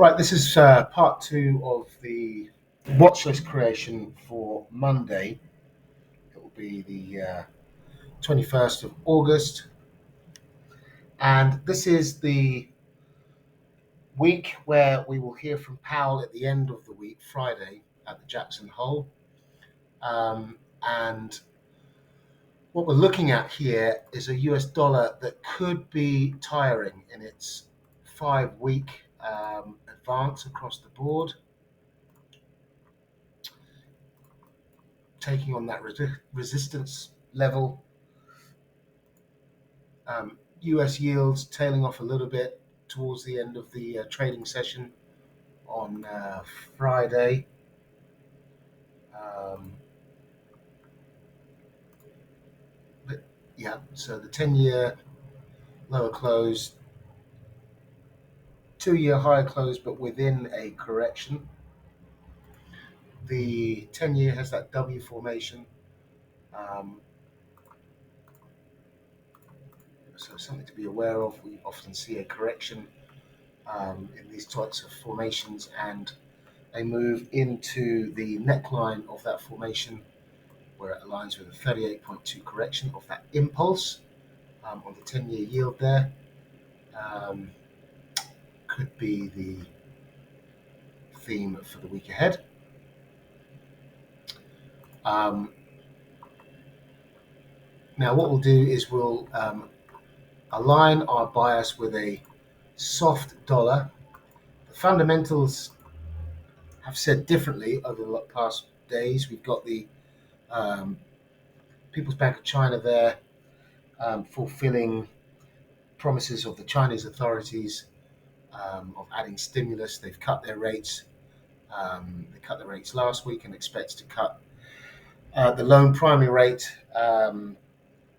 Right, this is part two of the watch list creation for Monday. It will be the 21st of August. And this is the week where we will hear from Powell at the end of the week, Friday, at the Jackson Hole. And what we're looking at here is a US dollar that could be tiring in its 5-week advance across the board, taking on that resistance level. US yields tailing off a little bit towards the end of the trading session on Friday. Um, but yeah, so the 10-year lower close, 2-year higher close, but within a correction. The 10-year has that W formation. Um, so something to be aware of. We often see a correction in these types of formations, and a move into the neckline of that formation where it aligns with a 38.2 correction of that impulse on the 10-year yield there. Could be the theme for the week ahead. Now what we'll do is we'll align our bias with a soft dollar. The fundamentals have said differently over the past days. We've got the um, People's Bank of China there fulfilling promises of the Chinese authorities of adding stimulus. They've cut their rates. They cut the rates last week and expects to cut the loan primary rate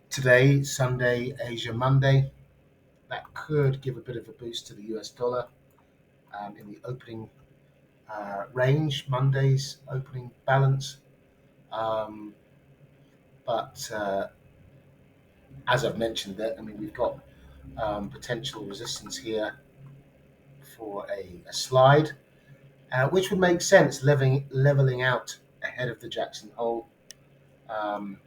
today, Sunday, Asia Monday. That could give a bit of a boost to the US dollar in the opening range, Monday's opening balance. But as I've mentioned, we've got potential resistance here for a slide, which would make sense leveling out ahead of the Jackson Hole. And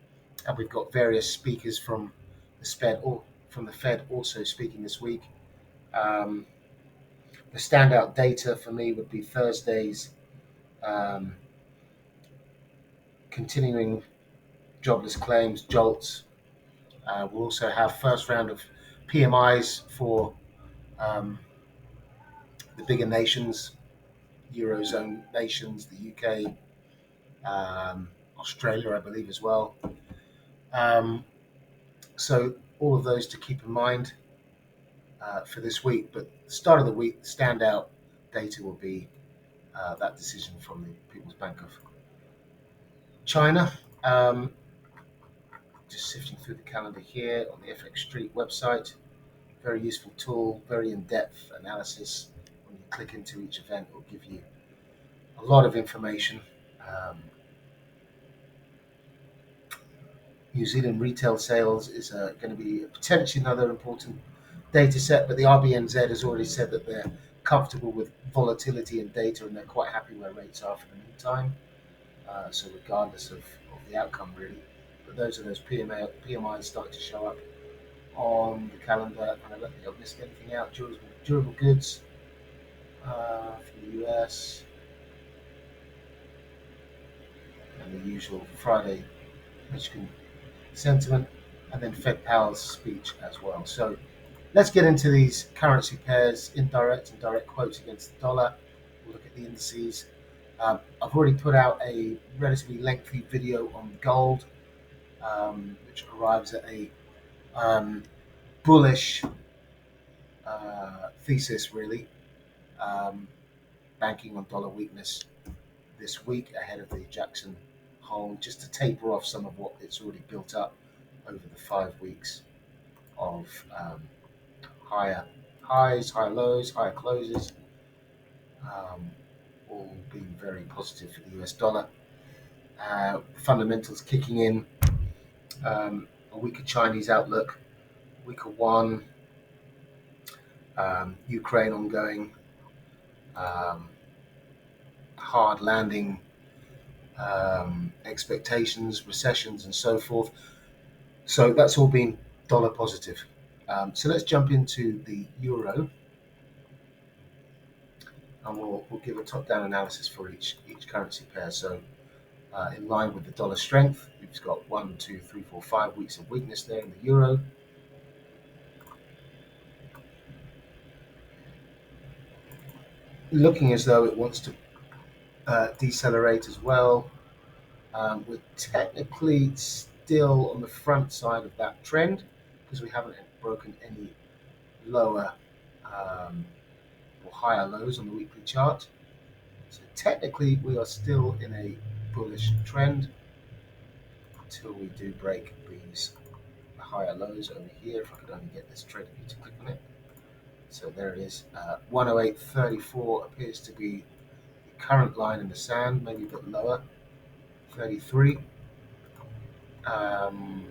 we've got various speakers from the Fed also speaking this week. The standout data for me would be Thursday's um, continuing jobless claims, JOLTS. We'll also have first round of PMIs for um, the bigger nations, Eurozone nations, the UK, Australia, I believe, as well. So all of those to keep in mind for this week. But the start of the week, the standout data will be that decision from the People's Bank of China. Just sifting through the calendar here on the FX Street website. Very useful tool, very in-depth analysis. When you click into each event, it will give you a lot of information. New Zealand retail sales is going to be potentially another important data set, but the RBNZ has already said that they're comfortable with volatility in data and they're quite happy where rates are for the meantime. So regardless of the outcome, really. But those are those PMIs starting to show up on the calendar. And I don't think I've missed anything out. Durable goods from the US. And the usual Friday Michigan sentiment, and then Fed Powell's speech as well. So let's get into these currency pairs, indirect and direct quotes against the dollar. We'll look at the indices. I've already put out a relatively lengthy video on gold, which arrives at a bullish thesis, really, banking on dollar weakness this week ahead of the Jackson Hole, just to taper off some of what it's already built up over the 5 weeks of higher highs, higher lows, higher closes, all being very positive for the US dollar. Fundamentals kicking in, a weaker Chinese outlook, weaker yuan, Ukraine ongoing, um, hard landing expectations, recessions, and so forth. So that's all been dollar positive. So let's jump into the euro, and we'll give a top-down analysis for each currency pair. So in line with the dollar strength, we've got 1, 2, 3, 4, 5 weeks of weakness there in the euro. Looking as though it wants to decelerate as well. We're technically still on the front side of that trend because we haven't broken any lower um, or higher lows on the weekly chart. So technically, we are still in a bullish trend until we do break these higher lows over here. If I could only get this trader view to click on it. So there it is. 108.34 appears to be the current line in the sand, maybe a bit lower. 33. Um,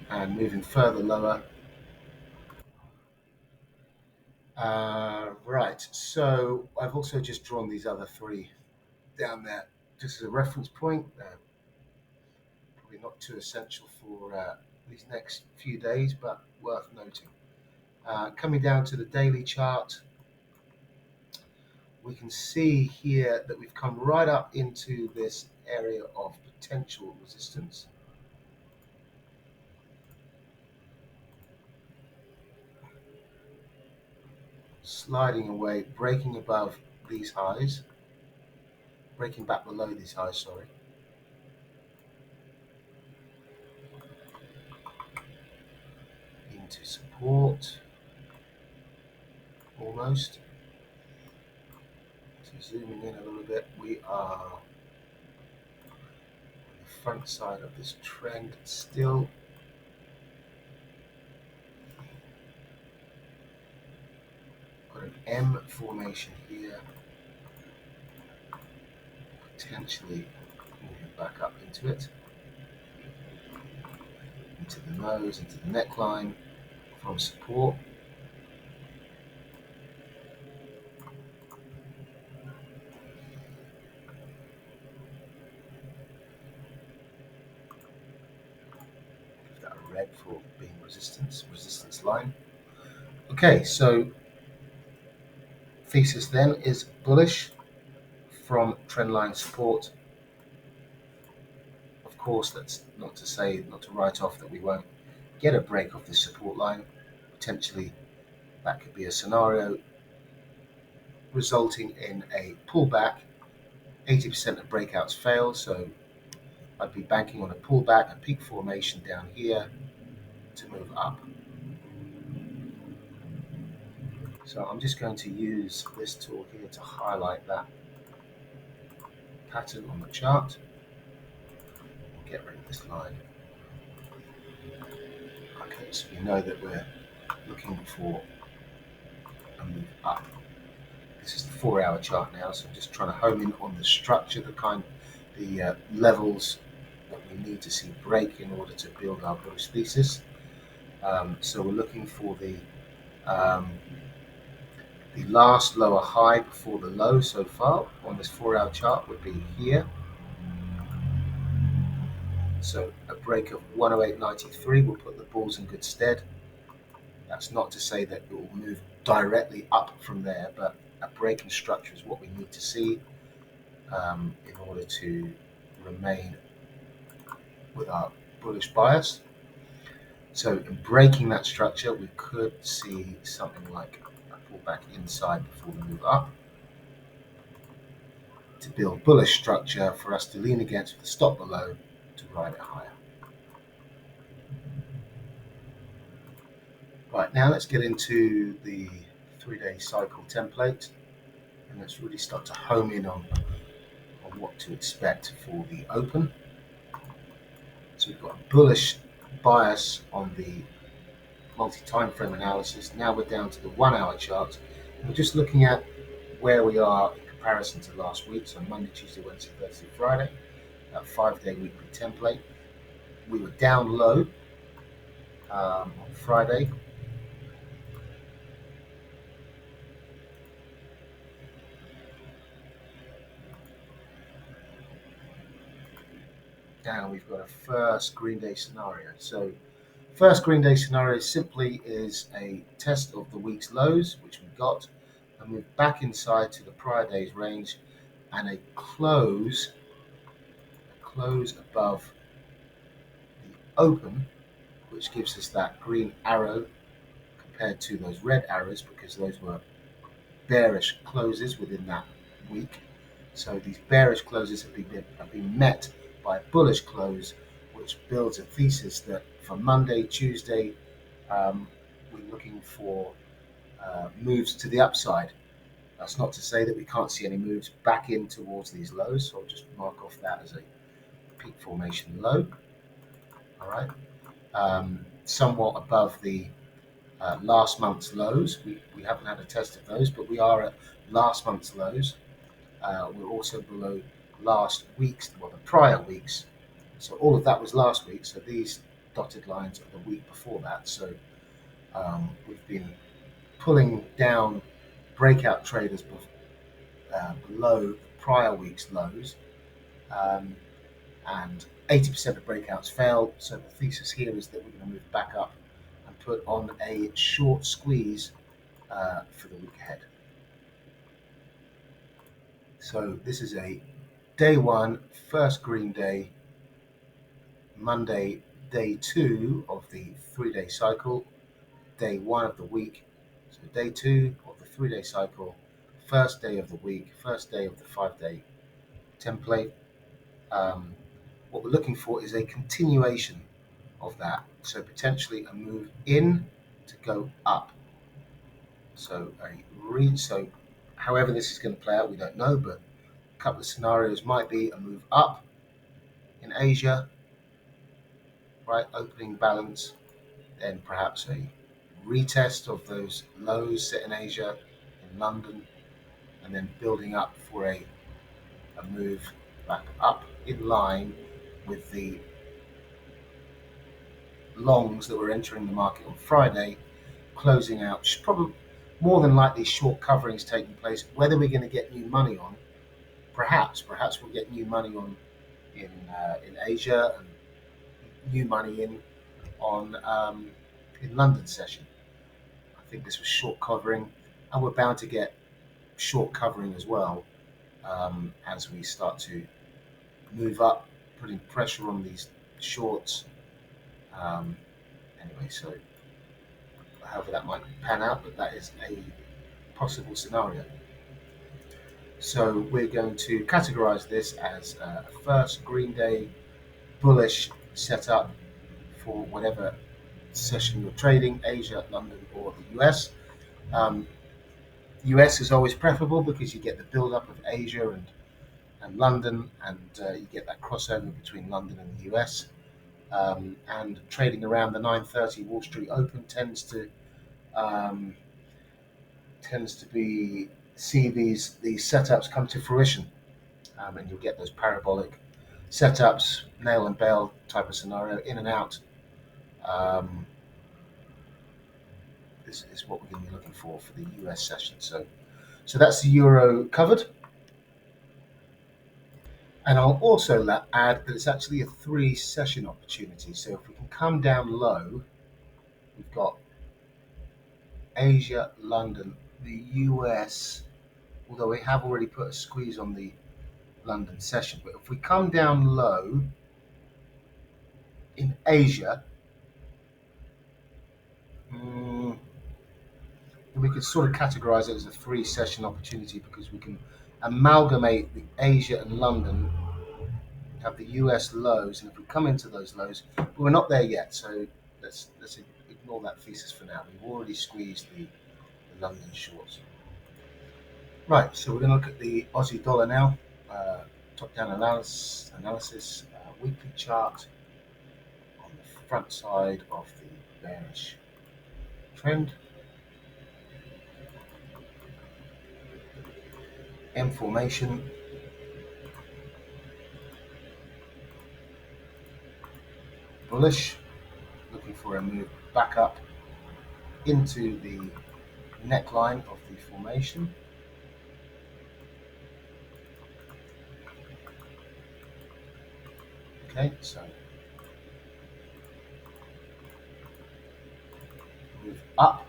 and moving further lower. Right, so I've also just drawn these other three down there just as a reference point. Probably not too essential for these next few days, but worth noting. Coming down to the daily chart, we can see here that we've come right up into this area of potential resistance. Sliding away, breaking above these highs, breaking back below these highs, sorry. Into support, almost. So zooming in a little bit, we are on the front side of this trend still. Got an M formation here, potentially moving back up into it, into the nose, into the neckline from support. Give that a red for being resistance line. Okay, so thesis then is bullish from trendline support. Of course, that's not to write off that we won't get a break off this support line. Potentially, that could be a scenario resulting in a pullback. 80% of breakouts fail, so I'd be banking on a pullback, a peak formation down here to move up. So I'm just going to use this tool here to highlight that pattern on the chart. Get rid of this line. Okay, so we know that we're looking for a move up. This is the 4-hour chart now, so I'm just trying to home in on the structure, the levels that we need to see break in order to build our bullish thesis. So we're looking for the last lower high before the low so far on this 4-hour chart would be here. So a break of 108.93 will put the bulls in good stead. That's not to say that it will move directly up from there, but a break in structure is what we need to see in order to remain with our bullish bias. So in breaking that structure, we could see something like a pullback inside before we move up to build bullish structure for us to lean against with the stop below to ride it higher. Right, now let's get into the 3-day cycle template and let's really start to home in on what to expect for the open. So we've got a bullish bias on the multi-time frame analysis. Now we're down to the 1-hour chart. We're just looking at where we are in comparison to last week, so Monday, Tuesday, Wednesday, Thursday, Friday, that 5-day weekly template. We were down low on Friday. Now we've got a first green day scenario. So first green day scenario simply is a test of the week's lows, which we got, and move back inside to the prior day's range, and a close above the open, which gives us that green arrow compared to those red arrows because those were bearish closes within that week. So these bearish closes have been met by a bullish close, which builds a thesis that for Monday, Tuesday, we're looking for moves to the upside. That's not to say that we can't see any moves back in towards these lows, so I'll just mark off that as a peak formation low. All right, somewhat above the last month's lows. We haven't had a test of those, but we are at last month's lows. We're also below the prior weeks. So all of that was last week. So these dotted lines are the week before that. So we've been pulling down breakout traders below the prior week's lows, um, and 80% of breakouts failed. So the thesis here is that we're going to move back up and put on a short squeeze for the week ahead. So this is a day one, first green day, Monday, day two of the 3 day cycle, day one of the week. So day two of the 3 day cycle, first day of the week, first day of the 5 day template. What we're looking for is a continuation of that. So potentially a move in to go up. So so however this is going to play out, we don't know, but a couple of scenarios might be a move up in Asia, right, opening balance, then perhaps a retest of those lows set in Asia, in London, and then building up for a move back up in line with the longs that were entering the market on Friday, closing out. Probably more than likely short coverings taking place. Whether we're going to get new money on, perhaps we'll get new money on in Asia and new money on in London session. I think this was short covering, and we're bound to get short covering as well as we start to move up, putting pressure on these shorts. Um, anyway, so however that might pan out, but that is a possible scenario. So we're going to categorize this as a first green day bullish setup for whatever session you're trading, Asia, London, or the US. Um, US is always preferable because you get the build up of Asia and London, and you get that crossover between London and the US. And trading around the 9:30 Wall Street Open um, tends to be see these setups come to fruition, and you'll get those parabolic setups, nail and bail type of scenario, in and out. Um, is what we're going to be looking for the US session. So that's the euro covered. And I'll also add that it's actually a 3 session opportunity. So if we can come down low, we've got Asia, London, the US, although we have already put a squeeze on the London session. But if we come down low in Asia, we could sort of categorize it as a 3 session opportunity because we can amalgamate the Asia and London, have the US lows, and if we come into those lows, but we're not there yet, so let's ignore that thesis for now. We've already squeezed the London shorts. Right, so we're going to look at the Aussie dollar now. Top-down analysis, weekly chart on the front side of the bearish trend. M formation, bullish, looking for going to move back up into the neckline of the formation. Okay, so move up.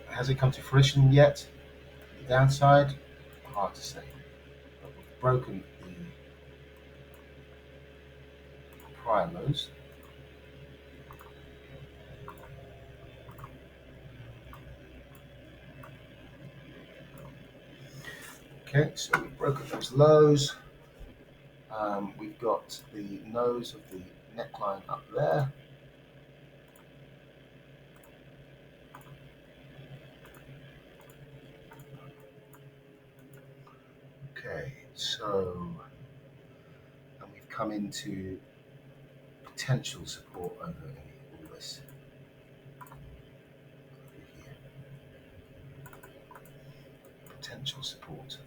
Has it come to fruition yet? The downside? Hard to say. But we've broken the prior lows. Okay, so we've broken those lows. We've got the nose of the neckline up there. Okay, so and we've come into potential support over all this over here. Potential support.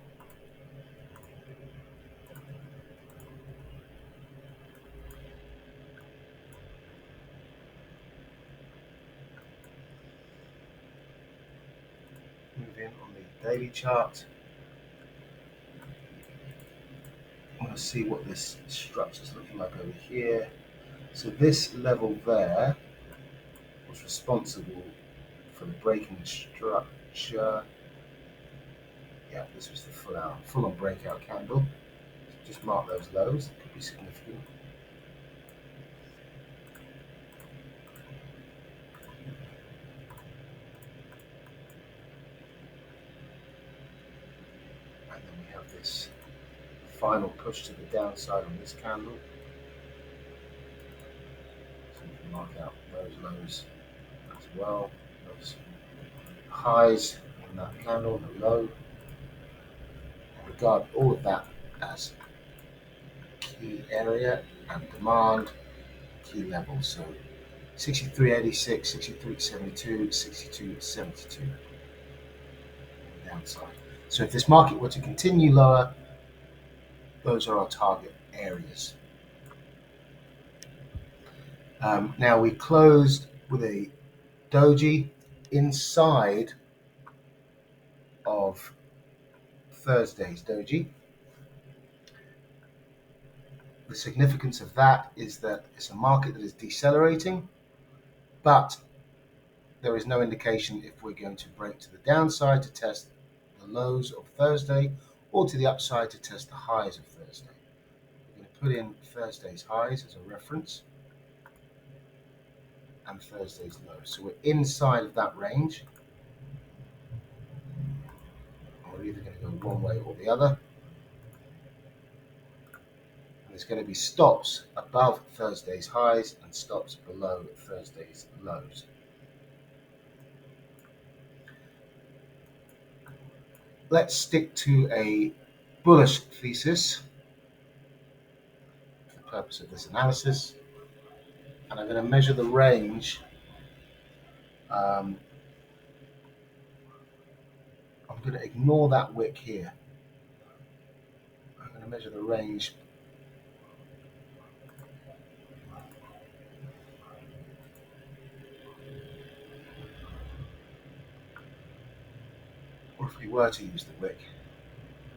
Move in on the daily chart. I want to see what this structure is looking like over here. So this level there was responsible for the breaking structure. Yeah, this was the full on breakout candle. So just mark those lows. It could be significant. And then we have this final push to the downside on this candle. So we can mark out those lows as well. Those highs in that candle, the low. And regard all of that as key area and demand, key levels. So 63.86, 63.72, 62.72 downside. So if this market were to continue lower, those are our target areas. Now we closed with a doji inside of Thursday's doji. The significance of that is that it's a market that is decelerating, but there is no indication if we're going to break to the downside to test the lows of Thursday or to the upside to test the highs of Thursday. We're going to put in Thursday's highs as a reference and Thursday's lows. So we're inside of that range. We're either going to go one way or the other. And there's going to be stops above Thursday's highs and stops below Thursday's lows. Let's stick to a bullish thesis for the purpose of this analysis. And I'm going to measure the range. I'm going to ignore that wick here. I'm going to measure the range or if we were to use the wick,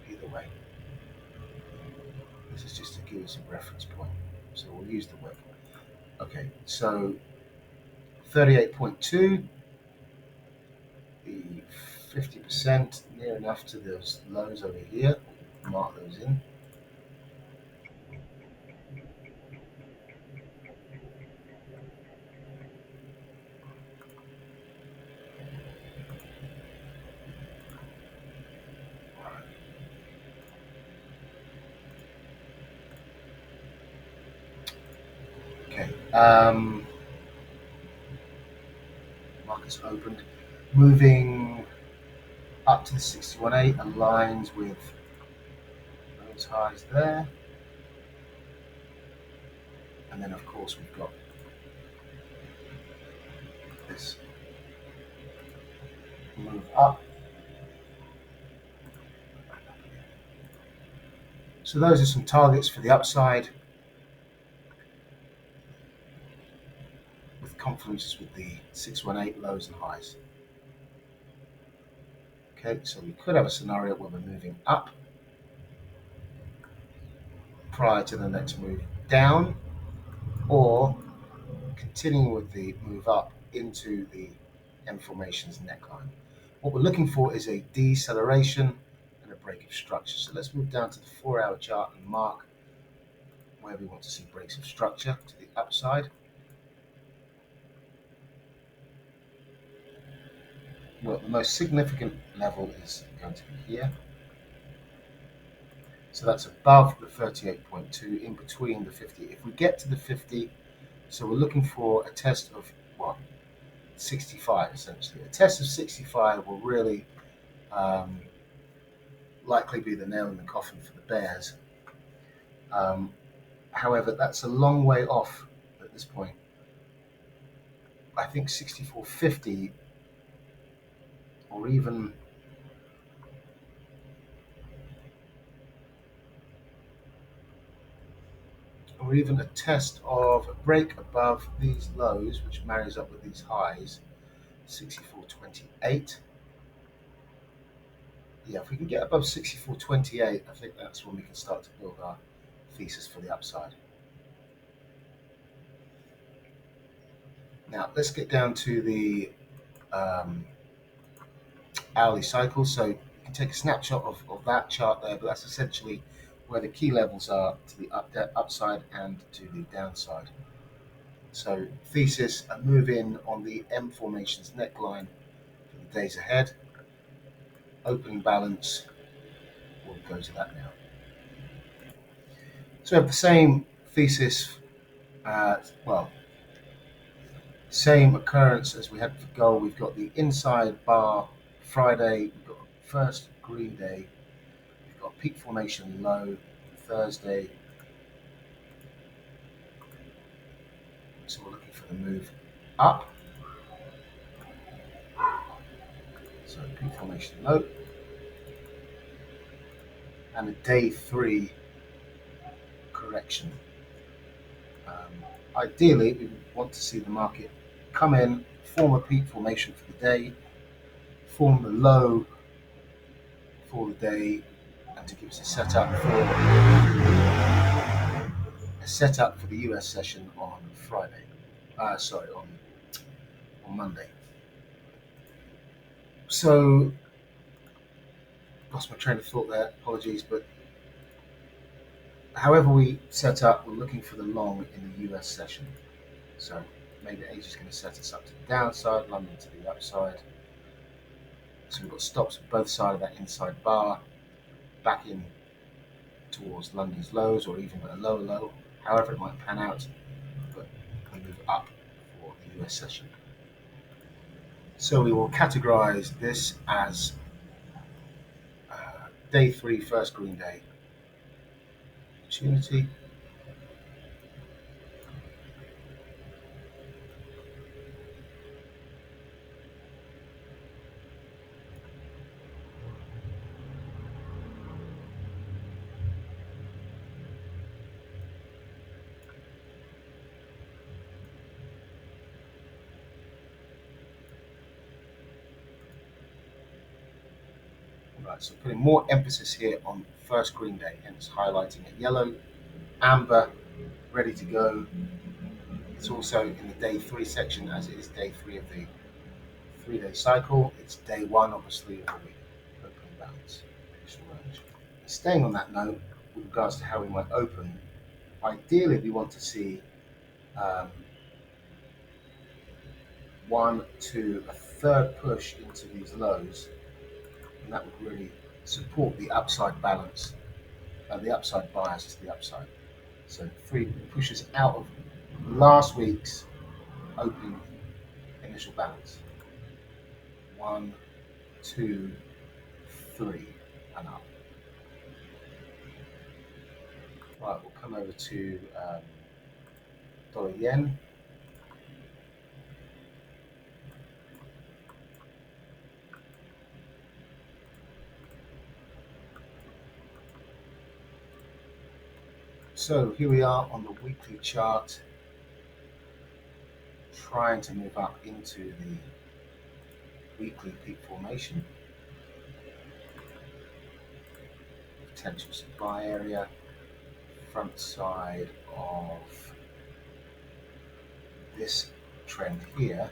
either way. This is just to give us a reference point. So we'll use the wick. Okay, so 38.2, the 50% near enough to those lows over here. Mark those in. Okay. Market's opened. Moving up to the 61.8 aligns with those highs there. And then of course we've got this move up. So those are some targets for the upside. with confluences with the 618 lows and highs. Okay, so we could have a scenario where we're moving up prior to the next move down, or continuing with the move up into the M formation's neckline. What we're looking for is a deceleration and a break of structure. So let's move down to the 4-hour chart and mark where we want to see breaks of structure to the upside. Well, the most significant level is going to be here. So that's above the 38.2, in between the 50. If we get to the 50, so we're looking for a test of what? 65 essentially. A test of 65 will really likely be the nail in the coffin for the Bears. However, that's a long way off at this point. I think 64.50 or even a test of a break above these lows, which marries up with these highs, 64.28. Yeah, if we can get above 64.28, I think that's when we can start to build our thesis for the upside. Now, let's get down to the hourly cycle. So you can take a snapshot of that chart there, but that's essentially where the key levels are to the upside and to the downside. So thesis, a move in on the M formation's neckline for the days ahead. Opening balance, we'll go to that now. So we have the same thesis, same occurrence as we had for gold. We've got the inside bar Friday, we've got first green day, we've got peak formation low Thursday. So we're looking for the move up. So peak formation low. And a day 3 correction. Ideally, we want to see the market come in, form a peak formation for the day, form the low for the day, and to give us a setup for the US session on Friday. On Monday. So, lost my train of thought there. Apologies, but however we set up, we're looking for the long in the US session. So maybe AUG is going to set us up to the downside, London to the upside. So we've got stops at both sides of that inside bar, back in towards London's lows or even a lower low, however it might pan out, but we move up for the US session. So we will categorize this as day 3, first green day opportunity. Right, so putting more emphasis here on first green day, hence highlighting it yellow, amber, ready to go. It's also in the day 3 section, as it is day 3 of the 3-day cycle. It's day 1, obviously, of the opening balance range. Staying on that note, with regards to how we might open, ideally we want to see 1, 2, a third push into these lows, and that would really support the upside balance, the upside bias to the upside. So 3 pushes out of last week's opening initial balance. 1, 2, 3, and up. Right, we'll come over to dollar yen. So here we are on the weekly chart, trying to move up into the weekly peak formation, potential supply area, front side of this trend here,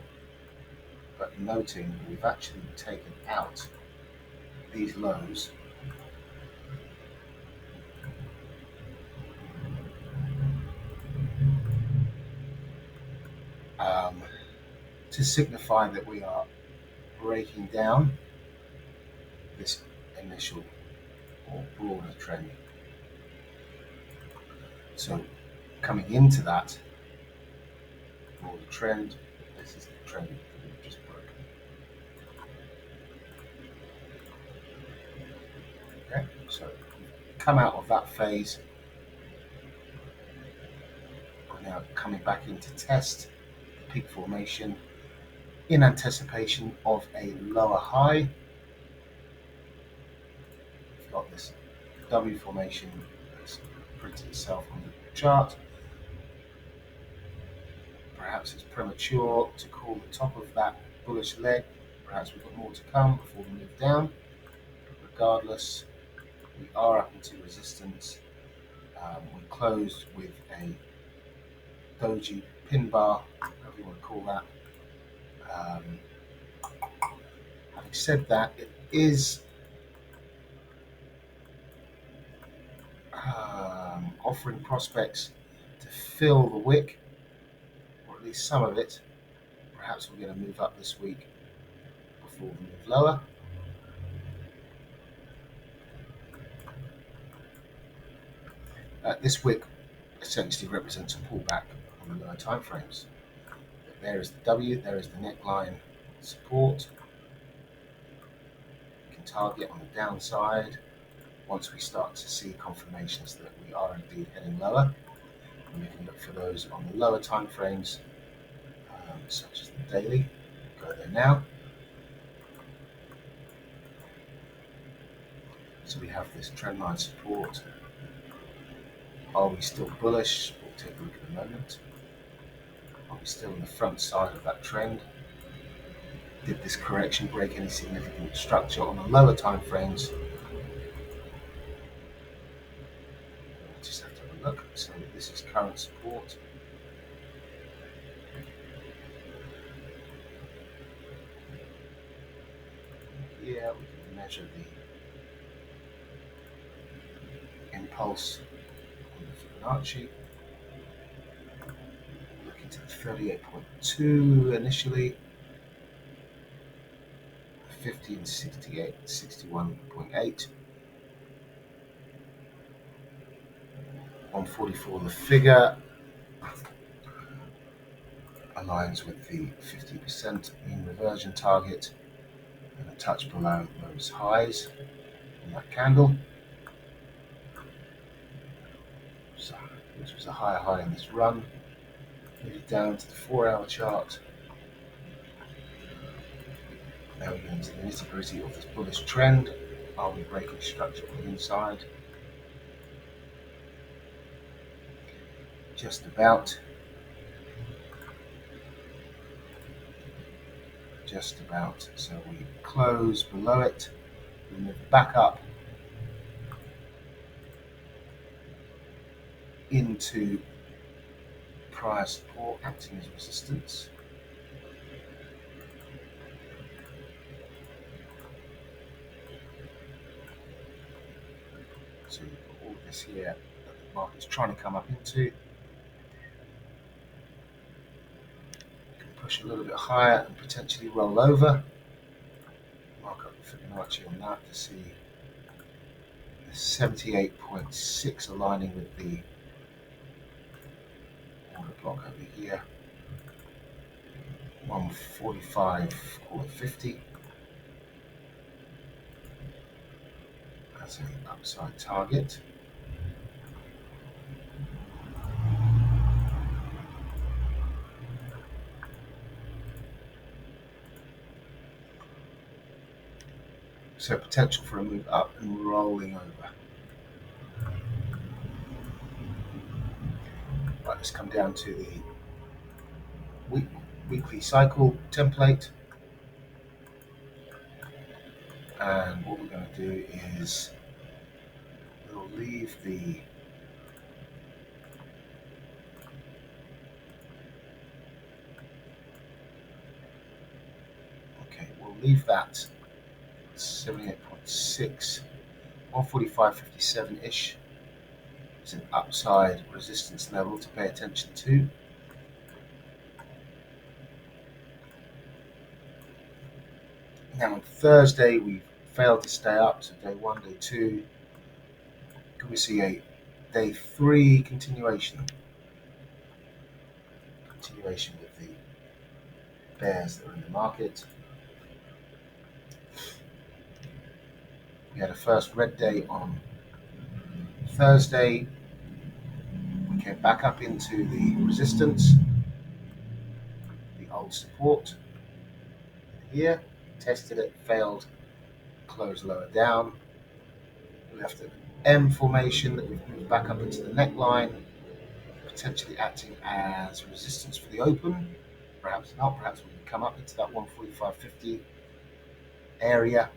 but noting we've actually taken out these lows to signify that we are breaking down this initial or broader trend. So coming into that broader trend, this is the trend that we've just broken. Okay, so come out of that phase. We're now coming back into test the peak formation in anticipation of a lower high. We've got this W formation that's printed itself on the chart. Perhaps it's premature to call the top of that bullish leg. Perhaps we've got more to come before we move down. But regardless, we are up into resistance. We closed with a doji pin bar, whatever you want to call that. Having said that, it is offering prospects to fill the wick, or at least some of it. Perhaps we're going to move up this week before we move lower. This wick essentially represents a pullback on the lower time frames. There is the W, there is the neckline support. We can target on the downside once we start to see confirmations that we are indeed heading lower. And we can look for those on the lower time frames, such as the daily. Go there now. So we have this trendline support. Are we still bullish? We'll take a look in a moment. Are we still on the front side of that trend? Did this correction break any significant structure on the lower time frames? We'll just have to have a look. So this is current support. Here we can measure the impulse on the Fibonacci. Looking to the 38.2 initially. 50 and 68, 61.8. 144, the figure aligns with the 50% mean reversion target and a touch below those highs in that candle. So, which was a higher high in this run. Moving down to the 4-hour chart. Now we're going to the nitty-gritty of this bullish trend. Are we breaking structure on the inside? Just about. Just about. So we close below it. We move back up into prior support, acting as resistance. So you've got all of this here that the market's trying to come up into. You can push a little bit higher and potentially roll over. Mark up the Fibonacci on that to see the 78.6 aligning with the order block over here. 145, call it 50. That's an upside target. So potential for a move up and rolling over. Right, let's come down to the weekly cycle template, and what we're going to do is we'll leave the we'll leave that 78.6, 145.57-ish. It's an upside resistance level to pay attention to. Now on Thursday we failed to stay up, so day 1, day 2. Can we see a day 3 continuation with the bears that are in the market? We had a first red day on Thursday. We came back up into the resistance, the old support here, tested it, failed, closed lower down. We left an M formation that we've moved back up into the neckline, potentially acting as resistance for the open. Perhaps not, perhaps we can come up into that 145.50 area.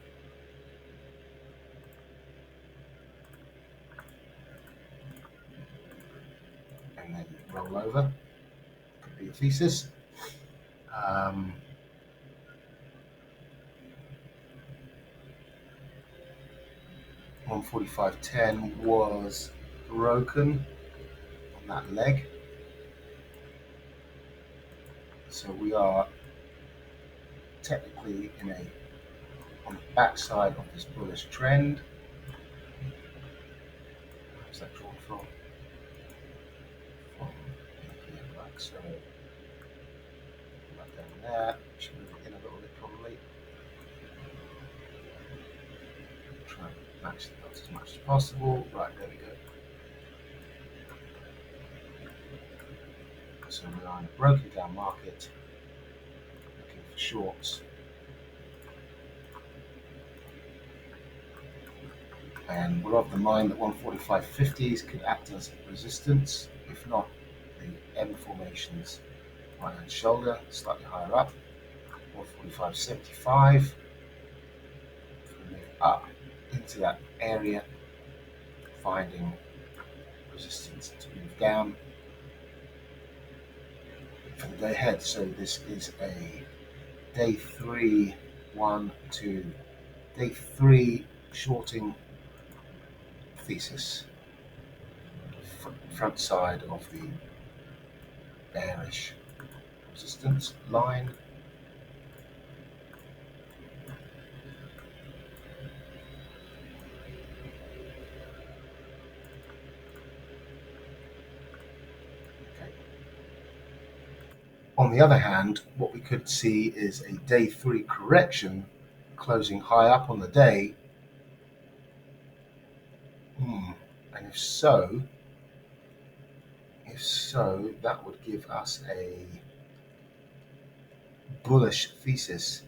And then roll over. Could be a thesis. 145.10 was broken on that leg. So we are technically on the backside of this bullish trend. Where's that drawn from? From here back. So right down there. Should move it in a little bit probably. Try and match the dots as much as possible. Right, there we go. So we are in a broken down market, looking for shorts. And we're of the mind that 145.50s could act as resistance, if not the M formations right hand shoulder, slightly higher up. 145.75. Move up into that area, finding resistance to move down for the day ahead. So this is a day 3, 1, 2, day 3 shorting thesis, front side of the bearish resistance line. Okay. On the other hand, what we could see is a day 3 correction closing high up on the day. And if so, that would give us a bullish thesis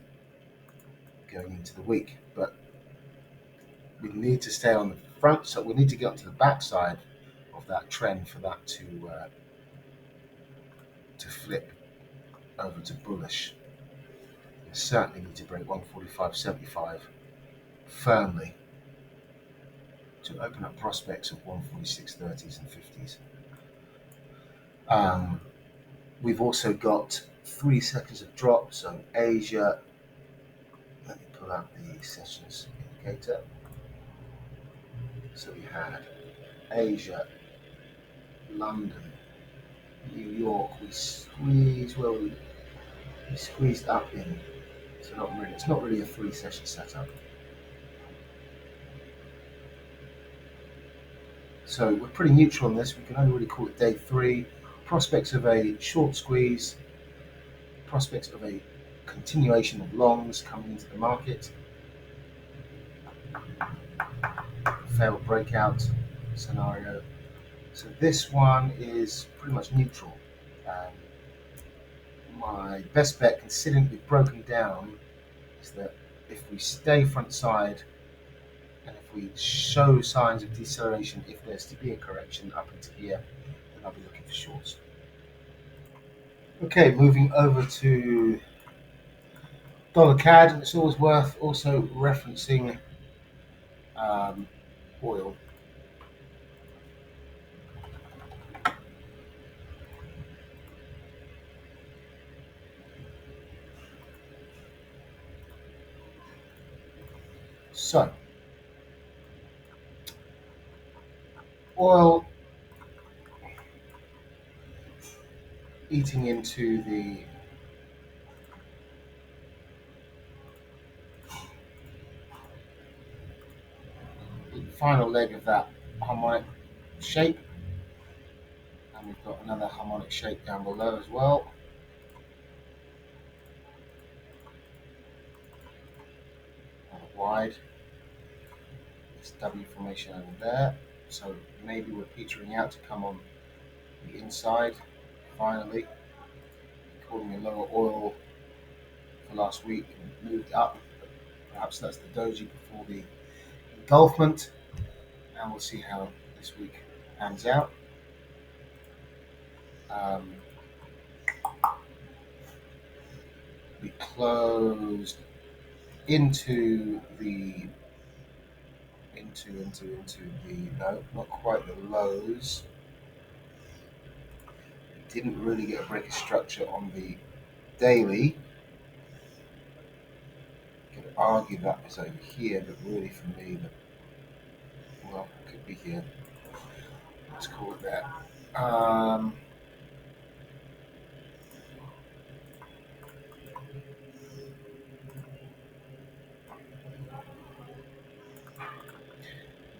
going into the week. But we need to stay on the front, so we need to get onto the backside of that trend for that to flip over to bullish. We certainly need to break 145.75 firmly to open up prospects of 146.30s and 50s. We've also got 3 seconds of drop, so Asia, let me pull out the sessions indicator. So we had Asia, London, New York, we squeezed, well, we squeezed up in, so it's not really a 3 session setup. So we're pretty neutral on this. We can only really call it day 3. Prospects of a short squeeze, prospects of a continuation of longs coming into the market, failed breakout scenario. So this one is pretty much neutral. My best bet, considering we've broken down, is that if we stay front side and if we show signs of deceleration, if there's to be a correction up into here, then I'll be looking for shorts. Okay, moving over to dollar CAD. It's always worth also referencing um, oil. So, oil eating into the final leg of that harmonic shape, and we've got another harmonic shape down below as well. Wide, this W formation over there. So maybe we're petering out to come on the inside. Finally, calling a lower oil for last week and moved up. Perhaps that's the doji before the engulfment, and we'll see how this week pans out. Um, we closed into the into the no, not quite the lows. Didn't really get a break of structure on the daily. You could argue that is over here, but really for me, well, it could be here. Let's call it that.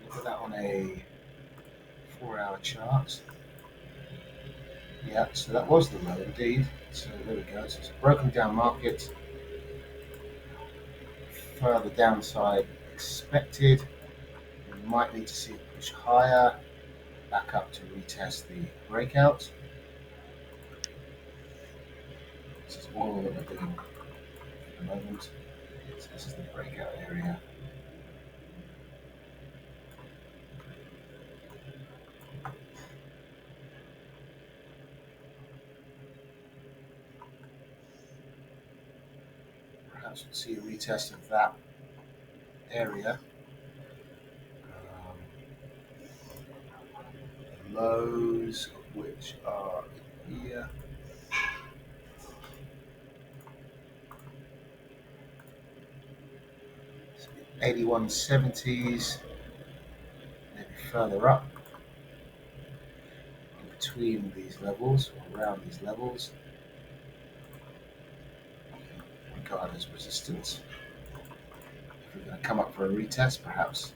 Look at that on a 4-hour chart. Yeah, so that was the low indeed. So there we go. So it's a broken down market. Further downside expected. We might need to see it push higher, back up to retest the breakout. This is all that we're doing at the moment. So this is the breakout area. Perhaps we'll see a retest of that area. Lows, which are here. 8170s, maybe further up in between these levels, or around these levels, regard as resistance. If we're going to come up for a retest, perhaps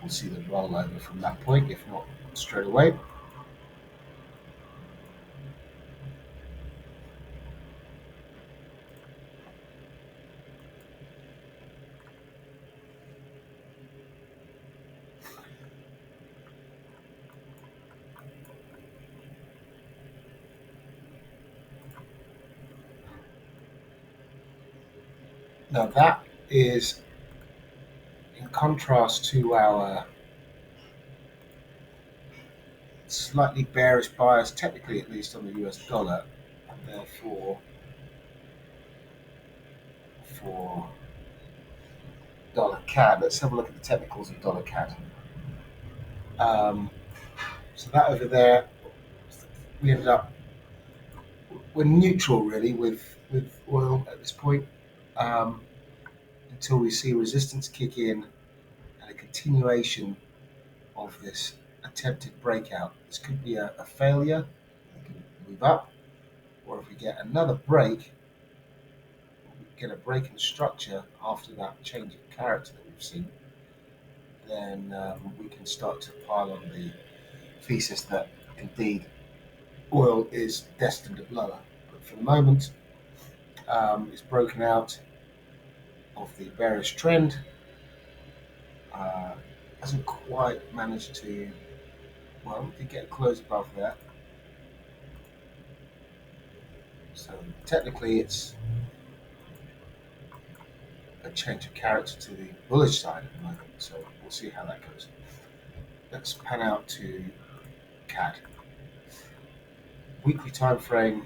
we'll see the rollover from that point, if not straight away. Now that is in contrast to our slightly bearish bias, technically at least on the US dollar, and therefore for dollar CAD. Let's have a look at the technicals of dollar CAD. Um, so that over there, we ended up we're neutral really with oil at this point um, until we see resistance kick in and a continuation of this attempted breakout. This could be a failure. We can move up, or if we get another break, we get a break in structure after that change of character that we've seen, then we can start to pile on the thesis that indeed oil is destined at lower. But for the moment, it's broken out of the bearish trend. Uh, hasn't quite managed to, well, we did get a close above there. So technically it's a change of character to the bullish side at the moment. So we'll see how that goes. Let's pan out to CAD. Weekly time frame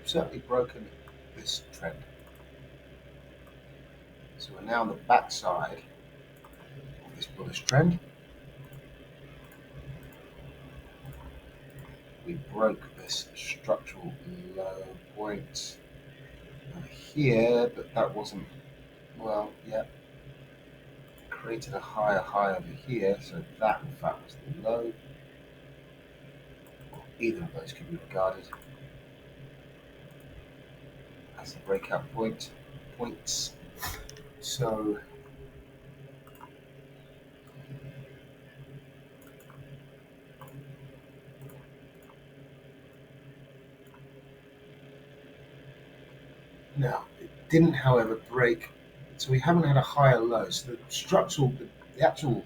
certainly broken this trend. So we're now on the backside of this bullish trend. We broke this structural low point over here, but that wasn't, well, yeah, created a higher high over here, so that in fact was the low. Either of those could be regarded as the breakout points. So now it didn't, however, break. So we haven't had a higher low. So the actual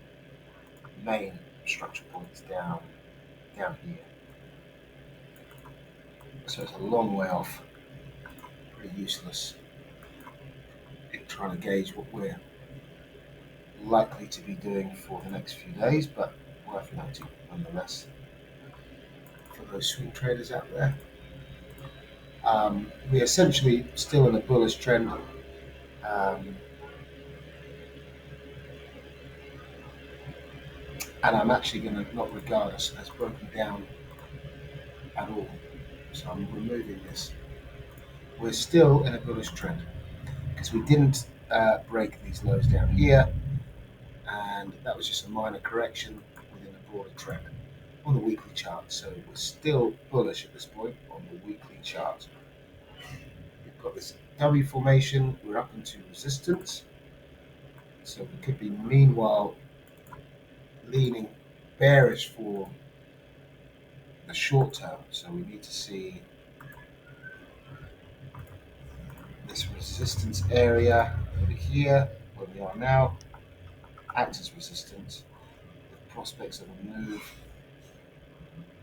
main structural point is down here. So it's a long way off. Pretty useless in trying to gauge what we're likely to be doing for the next few days, but worth noting nonetheless for those swing traders out there. We're essentially still in a bullish trend. And I'm actually going to not regard us as broken down at all. So I'm removing this. We're still in a bullish trend because we didn't break these lows down here, and that was just a minor correction within a broader trend on the weekly chart. So we're still bullish at this point on the weekly chart. We've got this W formation, we're up into resistance. So we could be meanwhile leaning bearish for the short term. So we need to see this resistance area over here, where we are now, acts as resistance with prospects of a move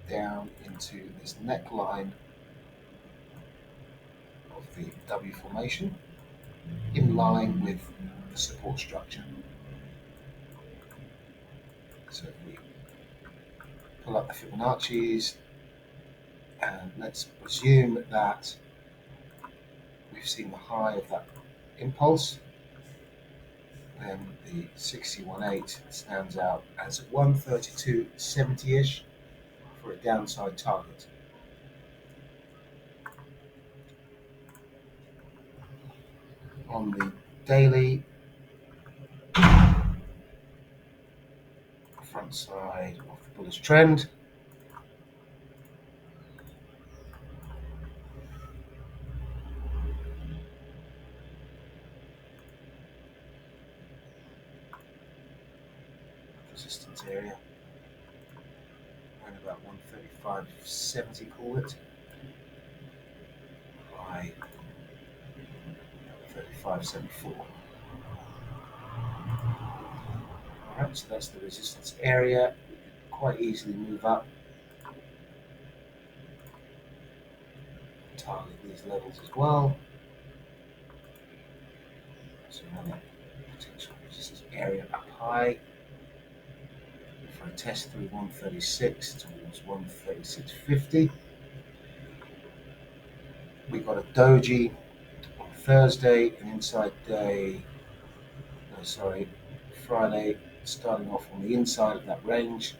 down into this neckline of the W formation in line with the support structure. So if we pull up the Fibonacci's and let's presume that we've seen the high of that impulse, then the 61.8 stands out as 132.70-ish for a downside target. On the daily, front side of the bullish trend, resistance area, around about 135.70, call it, by 35.74. Alright, so that's the resistance area. We can quite easily move up, target these levels as well. So another potential resistance area up high for a test through 136 towards 136.50. We got a doji on Thursday, an inside day, Friday, starting off on the inside of that range.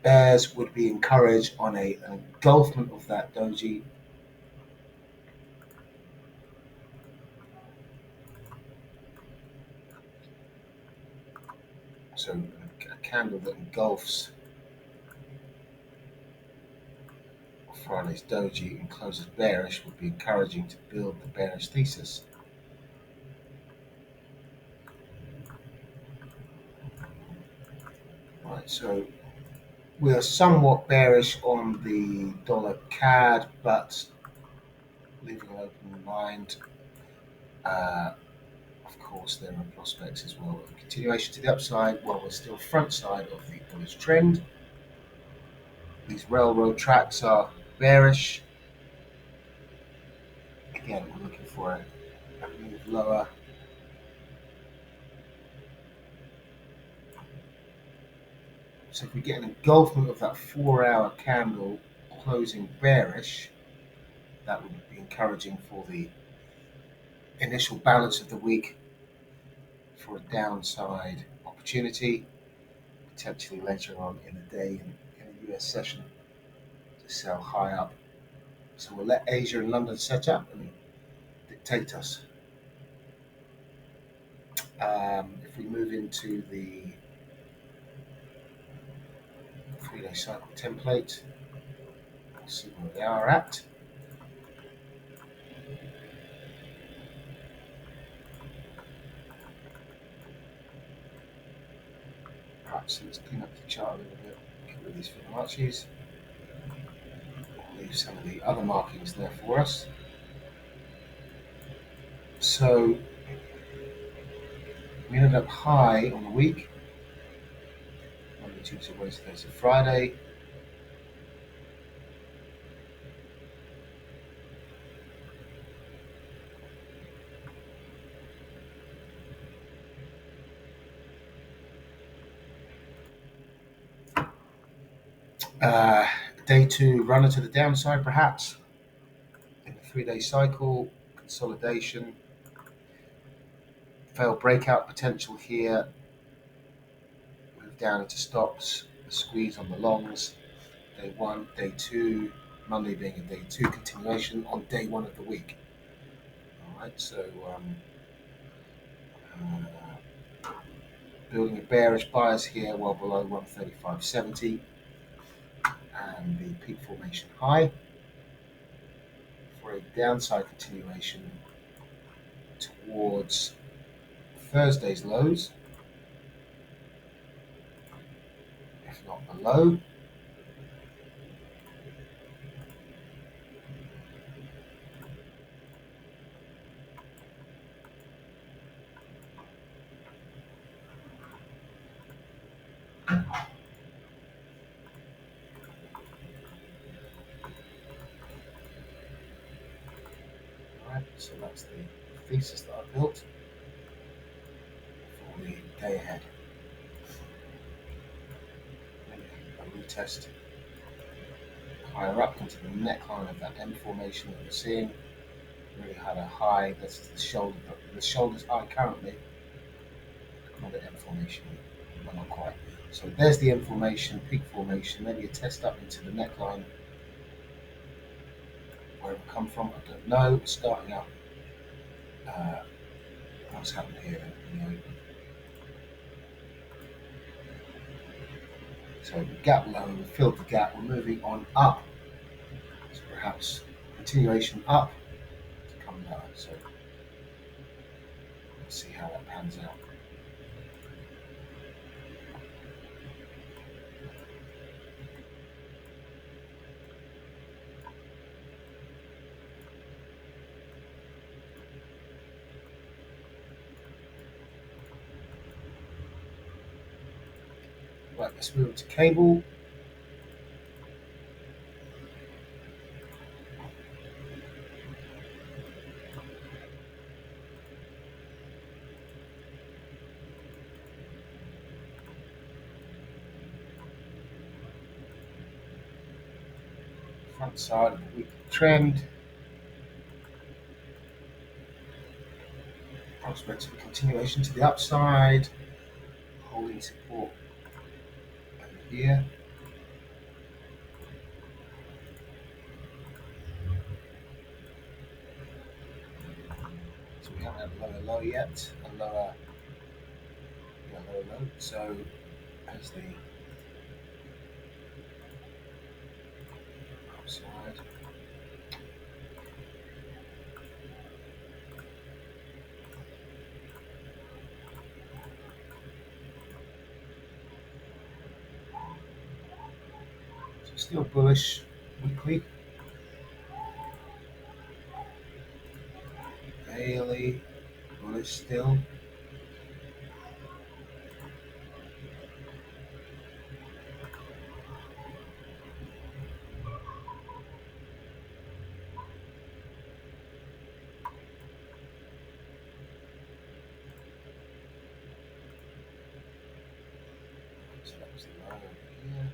Bears would be encouraged on an engulfment of that doji. So a candle that engulfs Friday's doji and closes bearish would be encouraging to build the bearish thesis. Right, so we are somewhat bearish on the dollar CAD, but leaving an open mind. Of course, there are prospects as well of continuation to the upside while we're still front side of the bullish trend. These railroad tracks are bearish. Again, we're looking for a move lower. So if we get an engulfment of that 4-hour candle closing bearish, that would be encouraging for the initial balance of the week for a downside opportunity, potentially later on in the day in a US session to sell high up. So we'll let Asia and London set up and dictate us. If we move into the 3-day cycle template, we'll see where they are at. Right, so let's clean up the chart a little bit, get rid of these Fibonacci's. We'll leave some of the other markings there for us. So we ended up high on the week, Monday, Tuesday, Wednesday, Thursday, Friday. Day 2 runner to the downside, perhaps in the 3-day cycle, consolidation, failed breakout potential here, move down into stops, a squeeze on the longs, day 1, day 2, Monday being a day 2 continuation on day 1 of the week. All right, so building a bearish bias here, well below 135.70 and the peak formation high for a downside continuation towards Thursday's lows, if not below. Alright, so that's the thesis that I built for the day ahead. Maybe a retest higher up into the neckline of that M formation that we're seeing. Really had a high, this is the shoulder's high currently, not the M formation, but not quite. So there's the M formation, peak formation, maybe a test up into the neckline. Where it will come from, I don't know. Starting up, what's happened here in the open. So the gap low, we filled the gap, we're moving on up. So perhaps continuation up to come lower. So let's see how that pans out. Right, let's move to cable. Front side of the weekly trend. Prospects for continuation to the upside. Holding support over here. So we haven't had a lower low yet, a lower low. So as the upside. So still bullish weekly. Daily bullish still. So that was the low over here.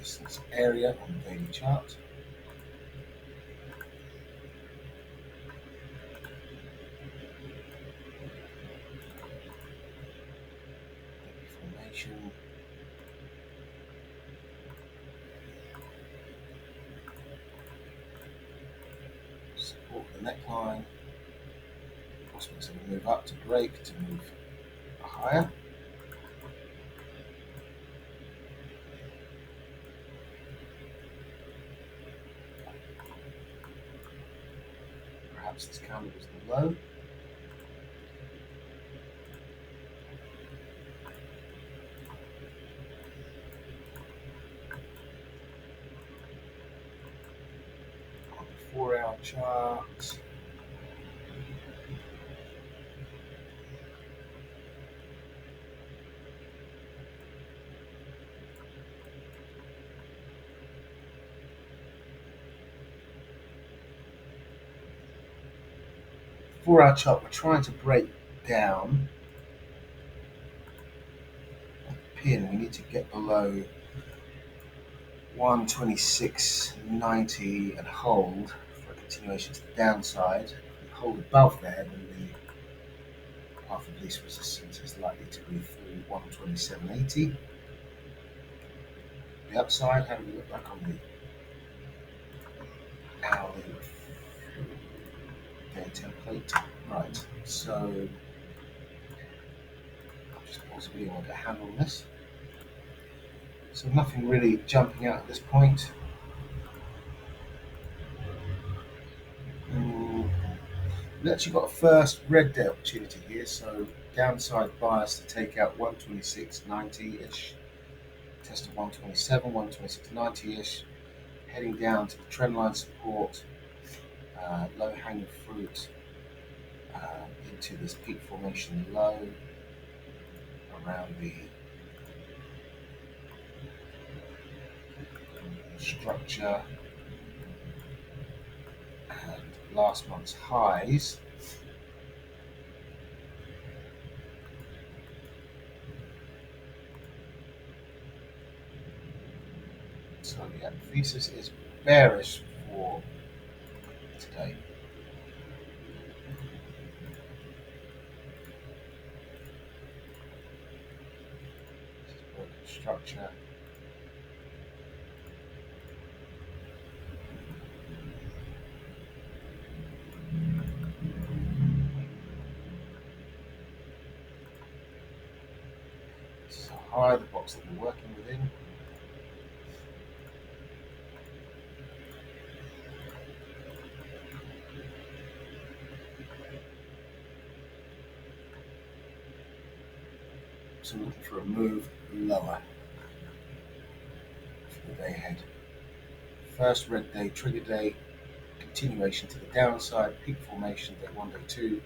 resistance area on the daily chart. Formation. Support the neckline. Prospects of a move up to break to move higher. Perhaps this candle was the low. On the 4-hour chart. Four-hour chart, we're trying to break down a pin. We need to get below 126.90 and hold for a continuation to the downside. If we hold above there, then the path of least resistance is likely to be through 127.80. The upside, how do we look like on the hourly day template? Right, so I'll just pause the video to handle this. So nothing really jumping out at this point. We've actually got a first red day opportunity here, so downside bias to take out 126.90-ish, test of 127, 126.90-ish, heading down to the trendline support, low hanging fruit into this peak formation low around the structure and last month's highs. So yeah, the thesis is bearish for today. This is broken structure. This is a high, the box that we're working within. So looking for a move lower for the day ahead. First red day, trigger day, continuation to the downside, peak formation, day 1, day 2.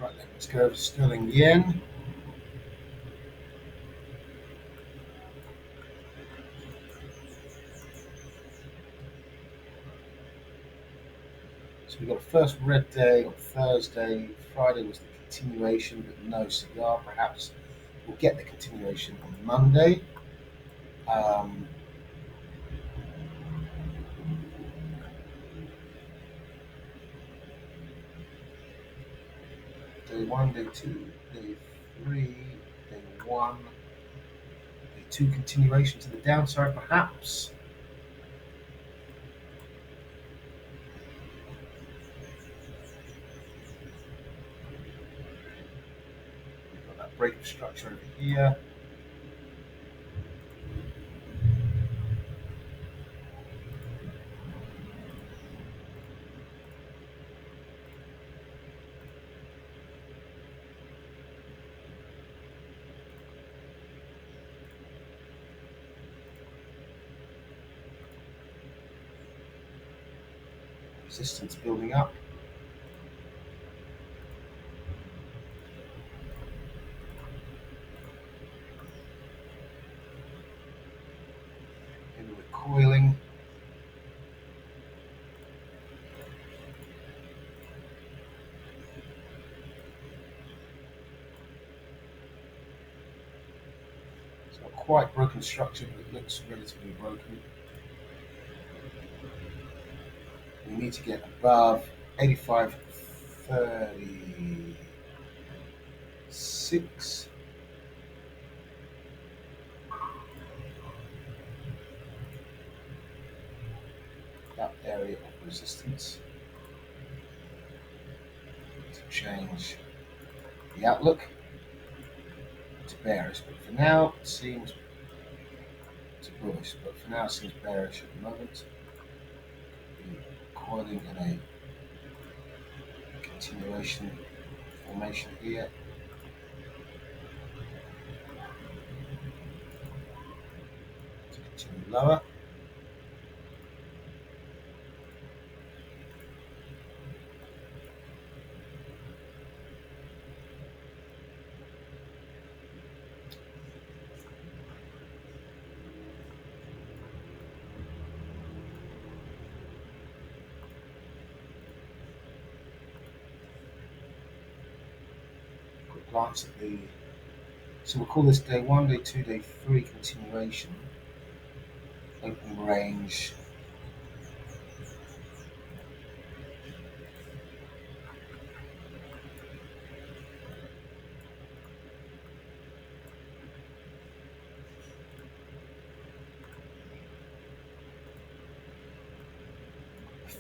Right then, let's go over to sterling yen. So we've got a first red day on Thursday. Friday was the continuation, but no cigar. Perhaps we'll get the continuation on Monday. Day 1, day 2, day 3, day 1, day 2 continuation to the downside, perhaps. We've got that break of structure over here. Resistance building up. Not quite broken structure, but it looks relatively broken. We need to get above 85.36. That area of resistance to change the outlook to bearish, but for now it seems to bullish. But for now it seems bearish at the moment. Coiling in a continuation formation here. To continue lower. Quick glance at the. So we'll call this day 1, day 2, day 3 continuation. Open range.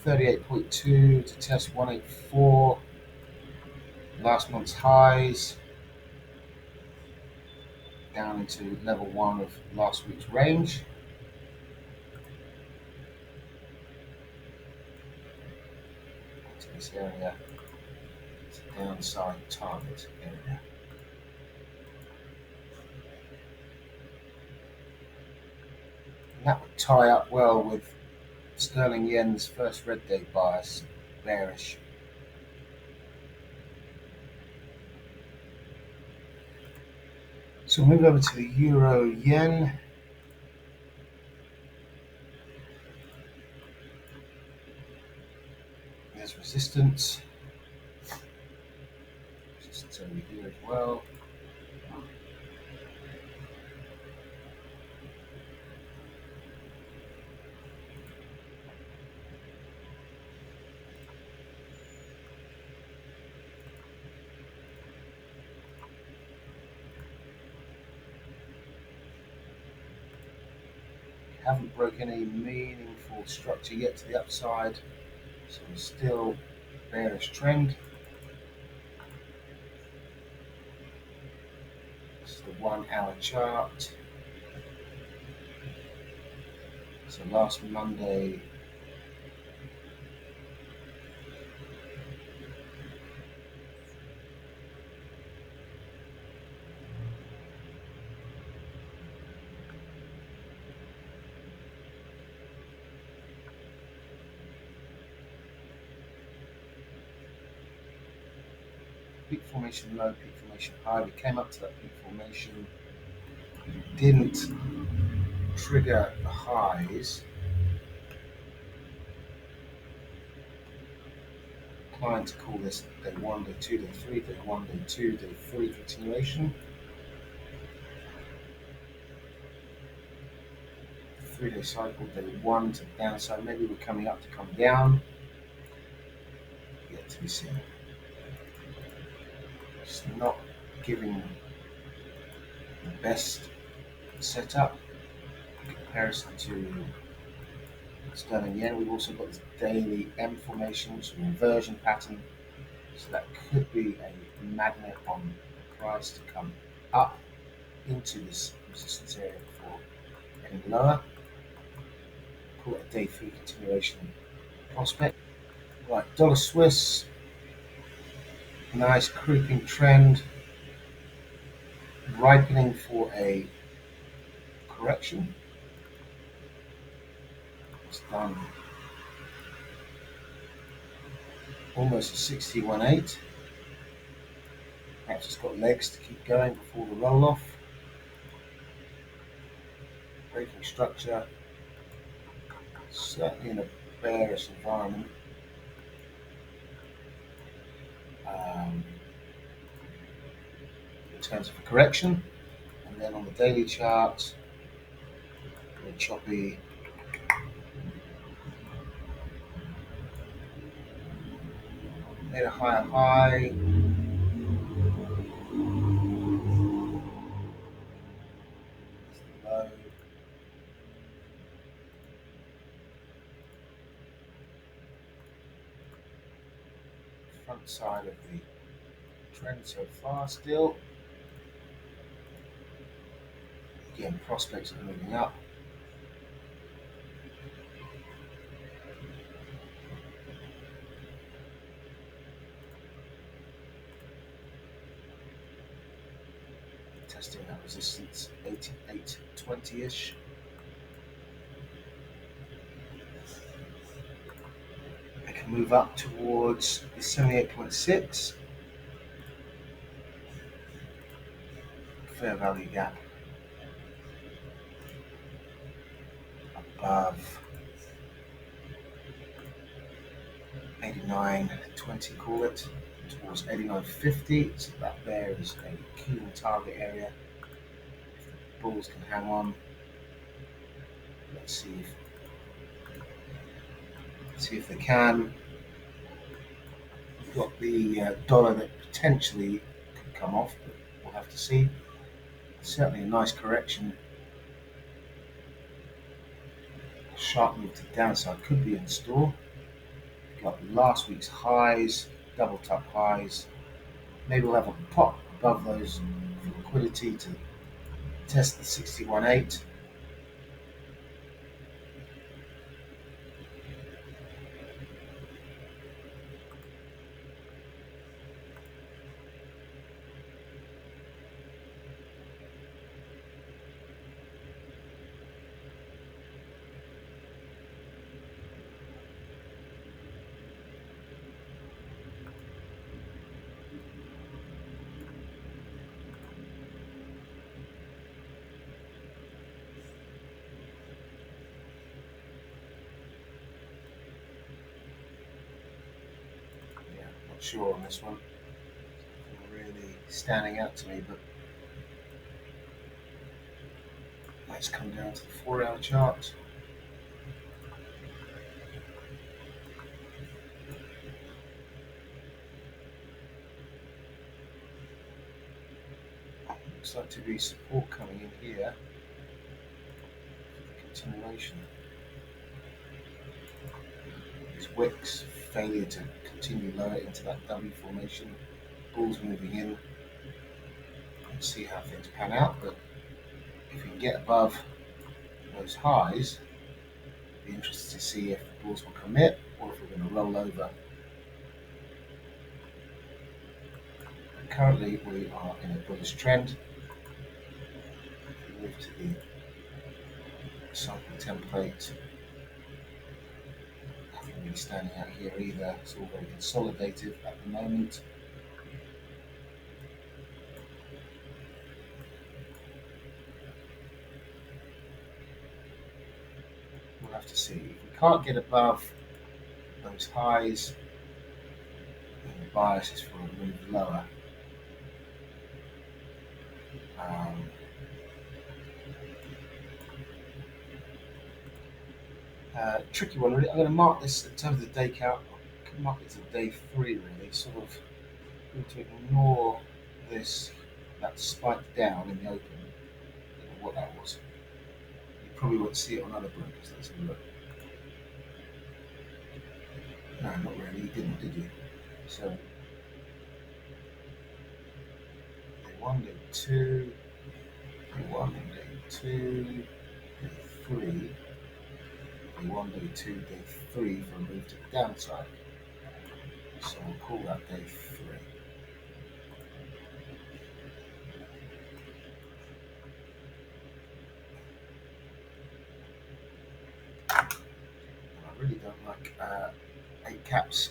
$38.2 to test 184. Last month's highs. Down into level 1 of last week's range. To this area. It's a downside target area. And that would tie up well with sterling yen's first red day bias, bearish. So we'll move over to the euro yen. There's resistance. Resistance over here as well. Haven't broken any meaningful structure yet to the upside, so we're still bearish trend. This is the 1 hour chart. So last Monday, peak formation low, peak formation high. We came up to that peak formation, didn't trigger the highs. Inclined to call this day 1, day 2, day 3, day 1, day 2, day 3 continuation. 3-day cycle, day 1 to the downside. Maybe we're coming up to come down. Yet to be seen. It's not giving the best setup in comparison to sterling yen. We've also got this daily M formation, which is an inversion pattern. So that could be a magnet on the price to come up into this resistance area before heading lower. Call it a day 3 continuation prospect. Right, dollar Swiss. Nice creeping trend, ripening for a correction. It's done almost 61.8. Perhaps it's got legs to keep going before the roll off. Breaking structure, certainly in a bearish environment. In terms of a correction, and then on the daily chart, very choppy. Made a higher high. Low. Front side of the trend so far still. Again, prospects are moving up. Testing that resistance 88.20-ish. I can move up towards the 78.6. Fair value gap above 89.20, call it, towards 89.50. So that there is a key target area. If the bulls can hang on, let's see if they can. We've got the dollar that potentially could come off, but we'll have to see. Certainly a nice correction. A sharp move to the downside could be in store. We've got last week's highs, double top highs. Maybe we'll have a pop above those for liquidity to test the 61.8. Not sure on this one. Not really standing out to me, but let's come down to the 4-hour chart. Looks like to be support coming in here for the continuation. These wicks, failure to continue lower into that W formation. Bulls moving in. Let's see how things pan out, but if we can get above those highs, be interested to see if the bulls will commit or if we're going to roll over. And currently we are in a bullish trend. If we move to the sample template, nothing really standing out here either. It's all very consolidated at the moment. We'll have to see. If we can't get above those highs, then the bias is for a move lower. Tricky one really. I'm going to mark this in terms of the day count. I can mark it to day 3 really. Sort of going to ignore that spike down in the open. I don't know what that was. You probably won't see it on other brokers. Let's have a look. No, not really. You didn't, did you? So day 1, day 2, day 1, day 2, day 3, day 1, day 2, day 3 for a move to the downside. So we'll call that day 3. I really don't like 8 caps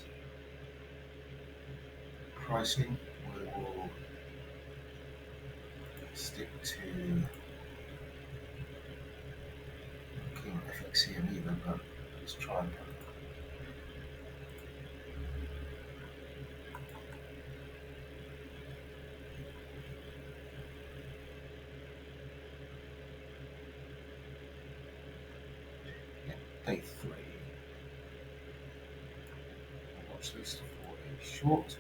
pricing. We will stick to King FXCM either, but let's try and watchlist for a short.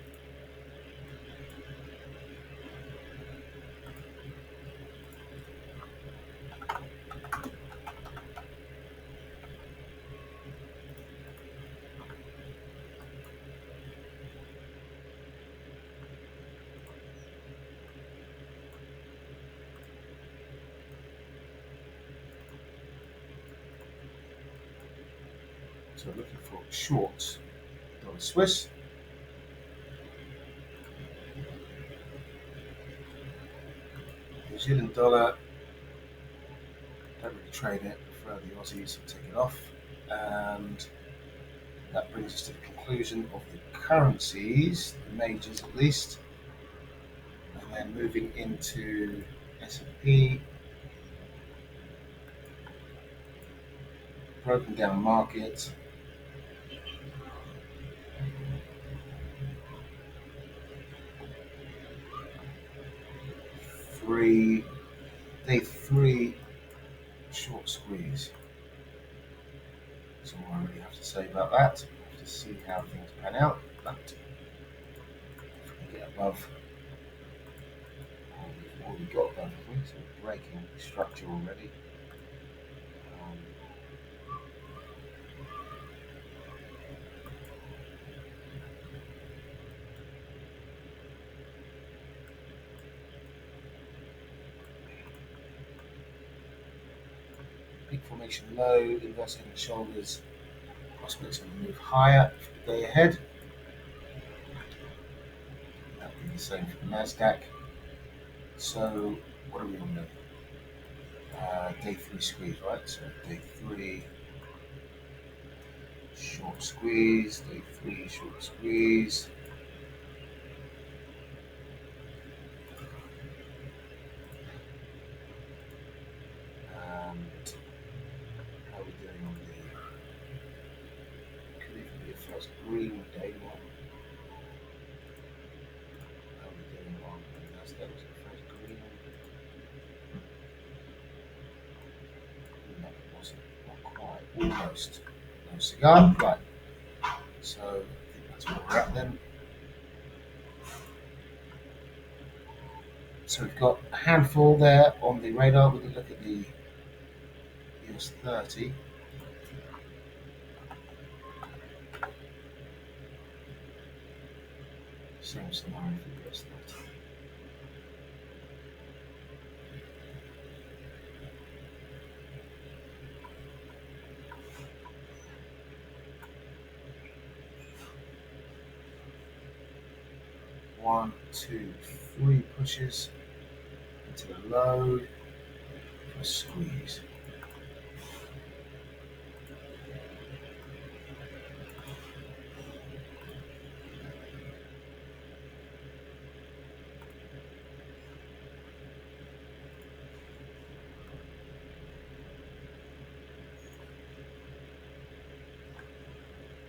So looking for shorts, dollar Swiss. New Zealand dollar, don't really trade it, prefer the Aussies, so take it off. And that brings us to the conclusion of the currencies, the majors at least. And then moving into S&P, broken down market. Day three, short squeeze. That's all I really have to say about that. We'll have to see how things pan out. But if we get above what we got above, I think, so we're breaking structure already. Big formation low, inverse head and shoulders. Prospects going to move higher for the day ahead. That will be the same for the Nasdaq. So what are we on now? Day three squeeze, right? So day three short squeeze, day three short squeeze. And how are we doing on the? Could even be a first green day one. How are we doing on the Nasdaq? Was it first green? No, it wasn't. Not quite. Almost. No cigar. Right. So I think that's where we're at then. So we've got a handful there on the radar. We're going to look at the US 30. Same scenario for the US 30. One, two, three pushes into the low for a squeeze.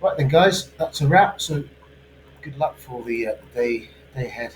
Right then, guys, that's a wrap. So good luck for the day ahead.